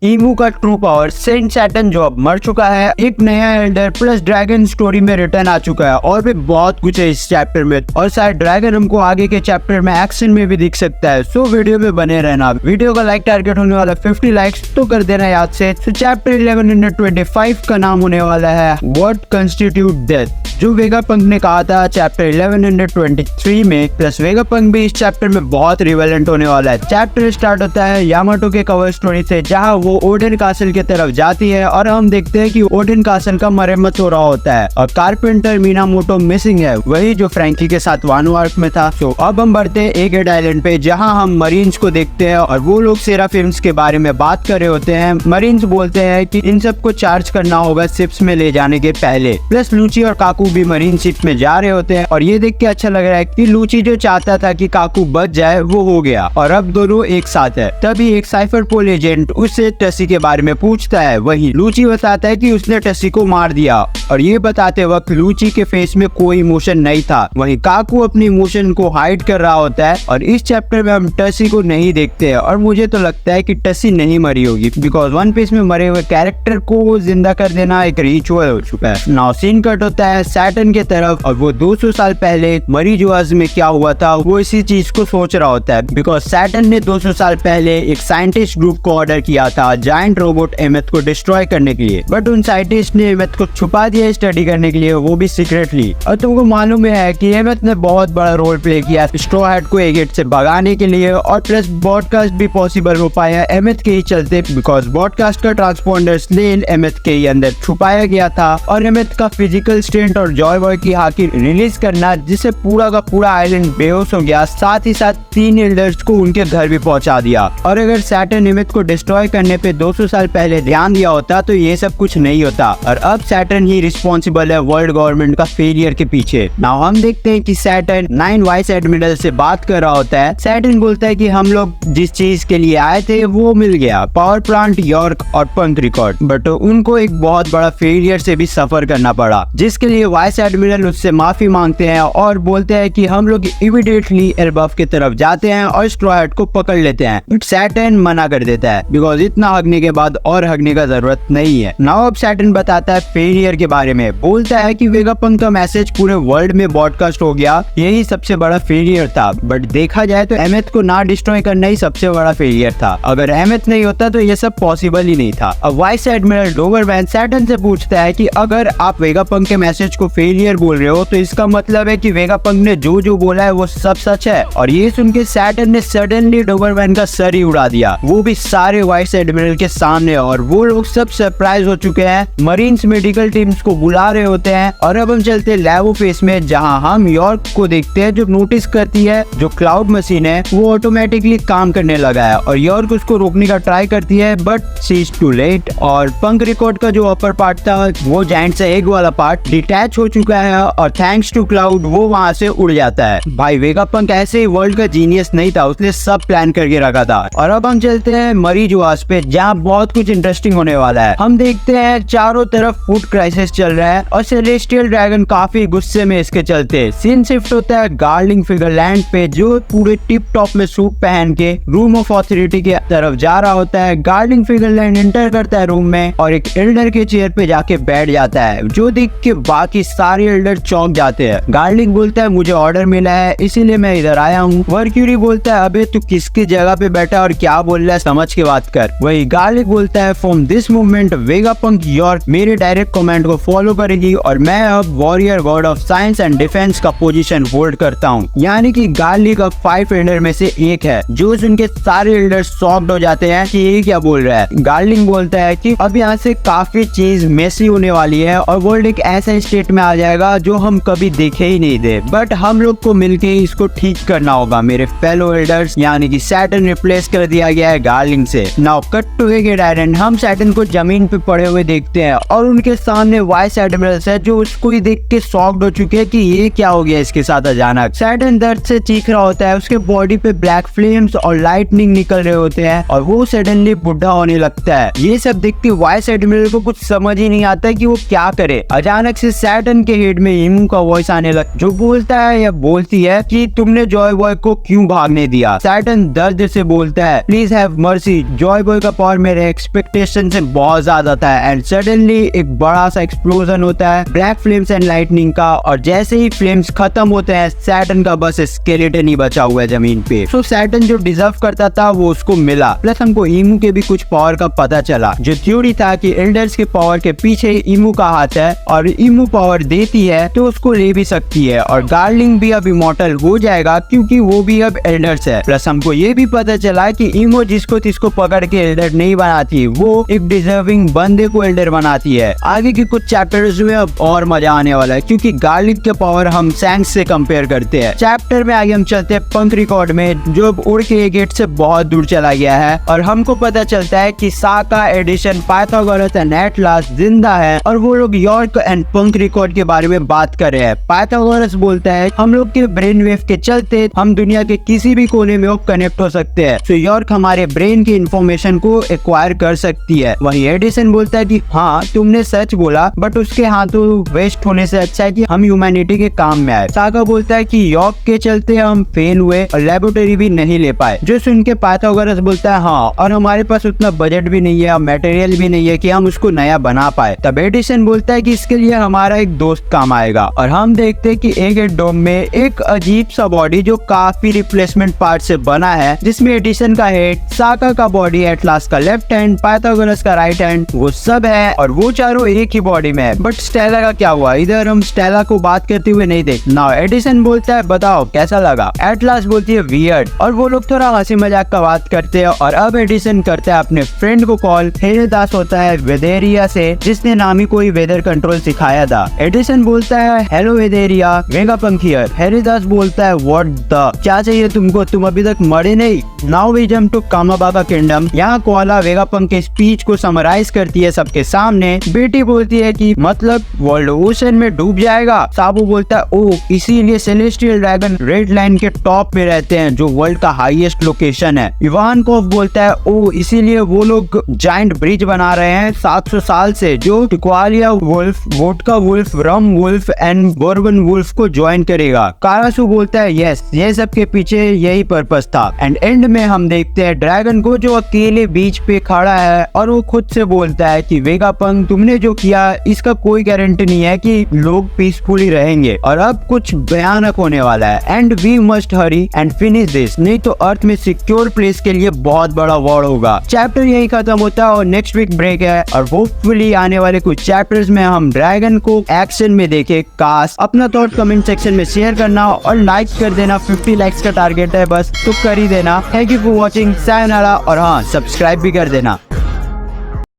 ईमू का true power, Saint Saturn जो अब मर चुका है, एक नया एल्डर प्लस ड्रैगन स्टोरी में रिटर्न आ चुका है और भी बहुत कुछ है इस चैप्टर में। और शायद ड्रैगन हमको आगे के चैप्टर में एक्शन में भी दिख सकता है। सो वीडियो में बने रहना। वीडियो का लाइक टारगेट होने वाला 50 लाइक्स तो कर देना याद से। तो चैप्टर 1125 का नाम होने वाला है व्हाट कंस्टिट्यूट डेथ, जो वेगापंक ने कहा था चैप्टर 1123 में। प्लस वेगापंक भी इस चैप्टर में बहुत रिवेलेंट होने वाला है। चैप्टर स्टार्ट होता है यामाटो के कवर स्टोरी से, जहां वो ओडेन कासल की तरफ जाती है और हम देखते हैं कि ओडेन कासल का मरम्मत हो रहा होता है और कारपेंटर मीनामोटो मिसिंग है, वही जो फ्रैंकी के साथ वानो आर्क में था। तो अब हम बढ़ते हैं एगेड आइलैंड पे, जहां हम मरीन्स को देखते हैं और वो लोग सेराफिम्स के बारे में बात कर रहे होते हैं। मरीन्स बोलते हैं कि इन सबको चार्ज करना होगा शिप्स में ले जाने के पहले। प्लस लूची और काकू भी मरीन शिप में जा रहे होते हैं और ये देख के अच्छा लग रहा है कि लूची जो चाहता था कि काकू बच जाए वो हो गया और अब दोनों एक साथ है। तभी एक साइफर पोल एजेंट उससे टसी के बारे में पूछता है। वही लूची बताता है कि उसने टसी को मार दिया और ये बताते वक्त लूची के फेस में कोई इमोशन नहीं था। वहीं काकू अपनी इमोशन को हाइड कर रहा होता है और इस चैप्टर में हम टसी को नहीं देखते हैं और मुझे तो लगता है कि टसी नहीं मरी होगी, बिकॉज वन पीस में मरे हुए कैरेक्टर को जिंदा कर देना एक रिचुअल हो चुका है। नाउ सीन कट होता है सैटर्न के तरफ और वो 200 साल पहले मरी जुआज में क्या हुआ था वो इसी चीज को सोच रहा होता है, बिकॉज सैटर्न ने 200 साल पहले एक साइंटिस्ट ग्रुप को ऑर्डर किया था जायंट रोबोट एमेथ को डिस्ट्रॉय करने के लिए। बट उन साइंटिस्ट ने एमेथ को छुपा दिया स्टडी करने के लिए, वो भी सीक्रेटली। और तुमको मालूम है कि एमेथ ने बहुत बड़ा रोल प्ले किया स्ट्रॉ हैट को एगेट से भगाने के लिए और प्लस ब्रॉडकास्ट भी पॉसिबल हो पाया एमेथ के ही चलते, बिकॉज ब्रॉडकास्ट का ट्रांसपोंडर स्लेन एमेथ के ही अंदर छुपाया गया था और एमेथ का फिजिकल स्ट्रेंथ और जॉय बॉय की हाकी रिलीज करना, जिससे पूरा का पूरा आइलैंड बेहोश हो गया। साथ ही साथ 3 एल्डर्स को उनके घर भी पहुंचा दिया। और अगर सैटर्न एमेथ को डिस्ट्रॉय करने पे 200 साल पहले ध्यान दिया होता तो ये सब कुछ नहीं होता और अब सैटर्न ही रिस्पॉन्सिबल है वर्ल्ड गवर्नमेंट का फेलियर के पीछे। नाउ हम देखते हैं कि सैटर्न 9 वाइस एडमिरल से बात कर रहा होता है। सैटर्न बोलता है कि हम लोग जिस चीज के लिए आए थे वो मिल गया, पावर प्लांट, यॉर्क और पंक रिकॉर्ड, बट उनको एक बहुत बड़ा फेलियर से भी सफर करना पड़ा, जिसके लिए वाइस एडमिरल उससे माफी मांगते हैं और बोलते हैं कि हम लोग इमीडिएटली एल्बफ की तरफ जाते हैं और स्ट्रॉ हैट को पकड़ लेते हैं। बट सैटर्न मना कर देता है, बिकॉज इतना हगने के बाद और हगने का जरूरत नहीं है। नाउ अब सैटर्न बताता है फेलियर के बारे में, बोलता है कि वेगापंक का मैसेज पूरे वर्ल्ड में ब्रॉडकास्ट हो गया, यही सबसे बड़ा फेलियर था। बट देखा जाए तो एमेथ को ना डिस्ट्रॉय करना ही सबसे बड़ा फेलियर था। अगर एमेथ नहीं होता तो ये सब पॉसिबल ही नहीं था। अब वाइस एडमिरल डोबरमैन सैटर्न से पूछता है कि अगर आप वेगापंक के मैसेज को फेलियर बोल रहे हो तो इसका मतलब है कि वेगापंक ने जो जो बोला है वो सब सच है। और ये सुन के सैटर्न ने सडनली डोबरमैन का सर ही उड़ा दिया, वो भी सारे वाइस एडमिरल के सामने, और वो लोग सब सरप्राइज हो चुके हैं। मरीन्स मेडिकल टीम्स को बुला रहे होते हैं और अब हम चलते लैबो फेस में, जहां हम यॉर्क को देखते हैं जो नोटिस करती है जो क्लाउड मशीन है वो ऑटोमेटिकली काम करने लगा है और यॉर्क उसको रोकने का ट्राई करती है, but she is too late. और पंक रिकॉर्ड का जो अपर पार्ट था वो जायंट से एग वाला पार्ट डिटैच हो चुका है और थैंक्स टू क्लाउड वो वहां से उड़ जाता है। भाई वेगापंक ऐसे ही वर्ल्ड का जीनियस नहीं था, उसने सब प्लान करके रखा था। और अब हम चलते हैं मरी जुआस पे, जहाँ बहुत कुछ इंटरेस्टिंग होने वाला है। हम देखते हैं चारों तरफ फूड क्राइसिस चल रहा है और सेलेस्टियल ड्रैगन काफी गुस्से में इसके चलते। सीन शिफ्ट होता है गार्लिंग फिगरलैंड पे, जो पूरे टिप टॉप में सूट पहन के रूम ऑफ ऑथोरिटी के तरफ जा रहा होता है। गार्लिंग फिगरलैंड एंटर करता है रूम में और एक एल्डर के चेयर पे जाके बैठ जाता है, जो देख के बाकी सारे एल्डर चौंक जाते हैं। गार्लिंग बोलता है मुझे ऑर्डर मिला है इसीलिए मैं इधर आया हूँ। वर्क्यूरी बोलता है अबे तू किसकी जगह पे बैठा और क्या बोल रहा है, समझ के बात कर। वही गार्लिक बोलता है from this movement Vegapunk York मेरे डायरेक्ट कमांड को फॉलो करेगी और मैं अब warrior God of science and defence का पोजीशन होल्ड करता हूँ। यानी कि गार्लिक अब 5 एल्डर में से एक है, जो सुनके सारे एल्डर शॉक्ड हो जाते हैं कि ये क्या बोल रहा है। गार्लिंग बोलता है कि अब यहाँ से काफी चीज मेसी होने वाली है और वर्ल्ड एक ऐसा स्टेट में आ जाएगा जो हम कभी देखे ही नहीं थे, बट हम लोग को मिलके इसको ठीक करना होगा मेरे फेलो एल्डर्स। यानी कि सैटर्न रिप्लेस कर दिया गया है गार्लिंग से। नाउ कट टू एगेड आइलैंड, हम सैटर्न को जमीन पे पड़े हुए देखते हैं और उनके सामने वाइस एडमिरल्स है जो उसको ही देख के शॉक्ड हो चुके हैं कि ये क्या हो गया इसके साथ अचानक। सैटर्न दर्द से चीख रहा होता है, उसके बॉडी पे ब्लैक फ्लेम्स और लाइटनिंग निकल रहे होते हैं और वो सडनली बुढ़ा होने लगता है। ये सब देख के वाइस एडमिरल को कुछ समझ ही नहीं आता कि वो क्या करे। अचानक से सैटर्न के हेड में ईमू का वॉइस आने लगा जो बोलता है या बोलती है कि तुमने जॉय बॉय को क्यों भागने दिया। सैटर्न दर्द से बोलता है please have mercy. Joy boy का पावर मेरे एक्सपेक्टेशन से बहुत ज्यादा था एंड सडनली एक बड़ा सा एक्सप्लोजन होता है ब्लैक फ्लेम्स एंड लाइटनिंग का, और जैसे ही फ्लेम्स खत्म होते हैं सैटर्न का बस स्केलेटन ही बचा हुआ है जमीन पे। सो सैटर्न जो डिजर्व करता था वो उसको मिला, प्लस हमको ईमू के भी कुछ पावर का पता चला। जो थ्योरी था कि एल्डर्स के पावर के पीछे ईमू का हाथ है और ईमू पावर देती है तो उसको ले भी सकती है, और गार्लिंग भी अब इमॉर्टल हो जाएगा क्योंकि वो भी अब एल्डर्स है। प्लस हमको ये भी पता चला कि ईमो जिसको तिसको पकड़ के एल्डर नहीं बनाती, वो एक डिजर्विंग बंदे को एल्डर बनाती है। आगे के कुछ चैप्टर्स में अब और मजा आने वाला है क्योंकि गार्लिक के पावर हम सैंक्स से कंपेयर करते हैं। चैप्टर में आगे हम चलते हैं पंक रिकॉर्ड में जो अब उड़ के गेट से बहुत दूर चला गया है, और हमको पता चलता है कि साका, एडिशन, पाइथागोरस एंड एटलास जिंदा है और वो लोग यॉर्क एंड पंक रिकॉर्ड के बारे में बात कर रहे हैं। पाइथागोरस बोलता है हम लोग के ब्रेन वेव के चलते हम दुनिया के किसी भी कोने में कनेक्ट हो सकते हैं, तो यॉर्क हमारे ब्रेन की इंफॉर्मेशन को एक्वायर कर सकती है। वहीं एडिसन बोलता है कि हाँ तुमने सच बोला, बट उसके हाथों वेस्ट होने से अच्छा है कि हम ह्यूमैनिटी के काम में आए। साका बोलता है कि यॉर्क के चलते हम फेल हुए और लेबोरेटरी भी नहीं ले पाए, जो सुन के पाइथागोरस बोलता है हाँ, और हमारे पास उतना बजट भी नहीं है और मटेरियल भी नहीं है कि हम उसको नया बना पाए। तब एडिसन बोलता है कि इसके लिए हमारा एक दोस्त काम आएगा, और हम देखते हैं कि एक डोम में एक अजीब सा बॉडी जो काफी रिप्लेसमेंट पार्ट से बना है, जिसमें एडिसन का हेड, साका का बॉडी, एटलास का लेफ्ट हैंड, पाइथागोरस का राइट हैंड, वो सब है और वो चारों एक ही बॉडी में है। बट स्टेला का क्या हुआ? इधर हम स्टेला को बात करते हुए नहीं देख। नाउ एडिसन बोलता है बताओ कैसा लगा। एटलास बोलती है वियर्ड, और वो लोग थोड़ा हंसी मजाक का बात करते हैं। और अब एडिसन करता है अपने फ्रेंड को कॉल। हेरेदास होता है वेदेरिया से, जिसने नामी को ही वेदर कंट्रोल सिखाया था। एडिसन बोलता है हेलो वेदेरिया, वेगापंक हियर। हेरेदास बोलता है व्हाट द, क्या चाहिए तुमको, तुम अभी तक मरे नहीं। Now we jump to Kamabakka kingdom. यहाँ कोआला वेगापंक के स्पीच को समराइज करती है सबके सामने। बेटी बोलती है कि मतलब वर्ल्ड ओशन में डूब जाएगा। साबू बोलता है ओ इसीलिए सेलेस्टियल ड्रैगन रेड लाइन के टॉप पे रहते हैं जो वर्ल्ड का हाईएस्ट लोकेशन है। इवानकोव बोलता है ओ इसीलिए वो लोग जायंट ब्रिज बना रहे हैं 700 साल से जो tequila wolf, vodka wolf, rum wolf and bourbon wolf को ज्वाइन करेगा। कारासू बोलता है यस, ये सब के पीछे यही पर्पस था। एंड एंड में हम देखते हैं ड्रैगन को जो अकेले बीच पे खड़ा है और वो खुद से बोलता है कि वेगापंक तुमने जो किया इसका कोई गारंटी नहीं है कि लोग पीसफुली रहेंगे, और अब कुछ भयानक होने वाला है and we must hurry and finish this, नहीं तो अर्थ में सिक्योर प्लेस के लिए बहुत बड़ा वॉर होगा। चैप्टर यही खत्म होता है और नेक्स्ट वीक ब्रेक है, और होपफुली आने वाले कुछ चैप्टर्स में हम ड्रैगन को एक्शन में देखे। काश अपना थॉट कमेंट सेक्शन में शेयर करना और लाइक कर देना। 50 लाइक्स का टारगेट है बस, तो कर ही देना। Thank you for watching, sayonara, और हाँ सब्सक्राइब भी कर देना।